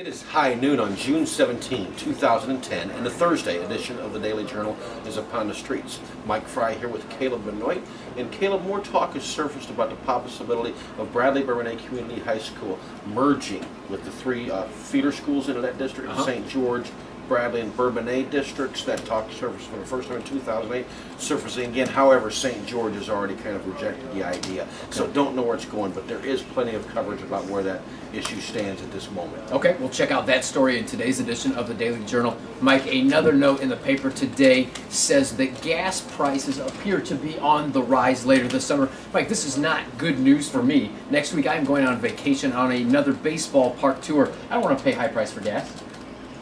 It is high noon on June 17, 2010, and the Thursday edition of the Daily Journal is upon the streets. Mike Fry here with Caleb Benoit, and Caleb, more talk has surfaced about the possibility of Bradley-Bourbonnais Community High School merging with the three feeder schools into that district, the St. George, Bradley, and Bourbonnais districts. That talk surfaced for the first time in 2008, surfacing again. However, St. George has already kind of rejected the idea, so don't know where it's going, but there is plenty of coverage about where that issue stands at this moment. Okay, we'll check out that story in today's edition of the Daily Journal. Mike, another note in the paper today says that gas prices appear to be on the rise later this summer. Mike, this is not good news for me. Next week I'm going on vacation on another baseball park tour. I don't want to pay high price for gas.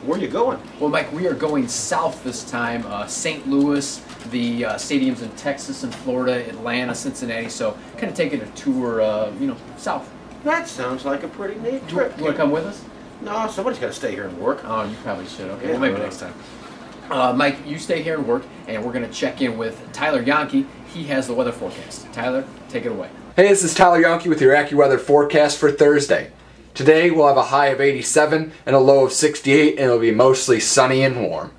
Where are you going? Well, Mike, we are going south this time. St. Louis, the stadiums in Texas and Florida, Atlanta, Cincinnati. So kind of taking a tour, south. That sounds like a pretty neat trip. You want to come with us? No, somebody's got to stay here and work. Oh, you probably should. Okay, Yeah, well, maybe next time. Mike, you stay here and work, and we're going to check in with Tyler Yonke. He has the weather forecast. Tyler, take it away. Hey, this is Tyler Yonke with your Accuweather forecast for Thursday. Today we'll have a high of 87 and a low of 68, and it'll be mostly sunny and warm.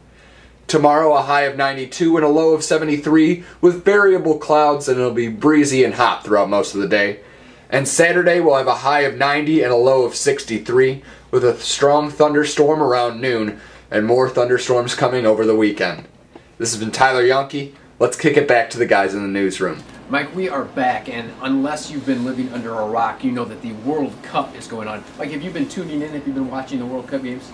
Tomorrow a high of 92 and a low of 73 with variable clouds, and it'll be breezy and hot throughout most of the day. And Saturday we'll have a high of 90 and a low of 63 with a strong thunderstorm around noon and more thunderstorms coming over the weekend. This has been Tyler Yonke. Let's kick it back to the guys in the newsroom. Mike, we are back, and unless you've been living under a rock, you know that the World Cup is going on. Mike, have you been tuning in? Have you been watching the World Cup games?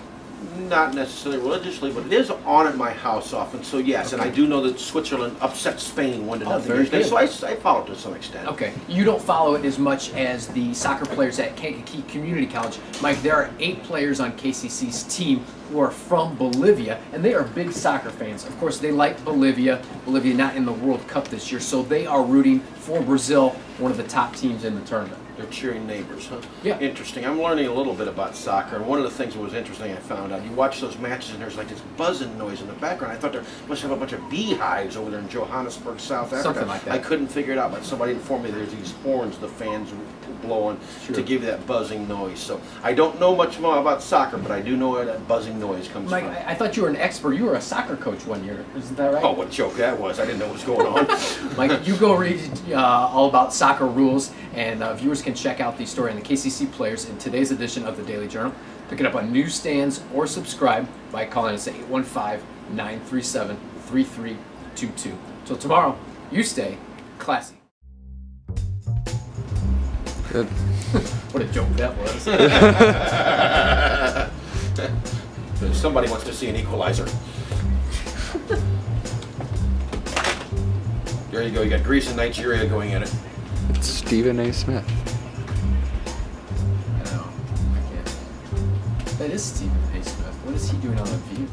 Not necessarily religiously, but it is on at my house often, so yes. Okay. And I do know that Switzerland upset Spain 1-0 yesterday, so I follow it to some extent. Okay. You don't follow it as much as the soccer players at Kankakee Community College. Mike, there are 8 players on KCC's team who are from Bolivia, and they are big soccer fans. Of course, they like Bolivia. Bolivia not in the World Cup this year, so they are rooting for Brazil, one of the top teams in the tournament. They're cheering neighbors, huh? Yeah. Interesting. I'm learning a little bit about soccer, and one of the things that was interesting I found out, you watch those matches and there's like this buzzing noise in the background. I thought there must have a bunch of beehives over there in Johannesburg, South Africa. Something like that. I couldn't figure it out, but somebody informed me there's these horns the fans blowing to give you that buzzing noise. So I don't know much more about soccer, but I do know where that buzzing noise comes Mike, from. I thought you were an expert. You were a soccer coach one year. Isn't that right? Oh, what a joke that was. I didn't know what was going on. Mike, you go read all about soccer rules, and viewers can check out the story on the KCC players in today's edition of the Daily Journal. Pick it up on newsstands or subscribe by calling us at 815-937-3322. Till tomorrow, you stay classy. Good. What a joke that was. Somebody wants to see an equalizer. There you go. You got Greece and Nigeria going at it. It's Stephen A. Smith. I know. I can't. That is Stephen A. Smith. What is he doing on The View?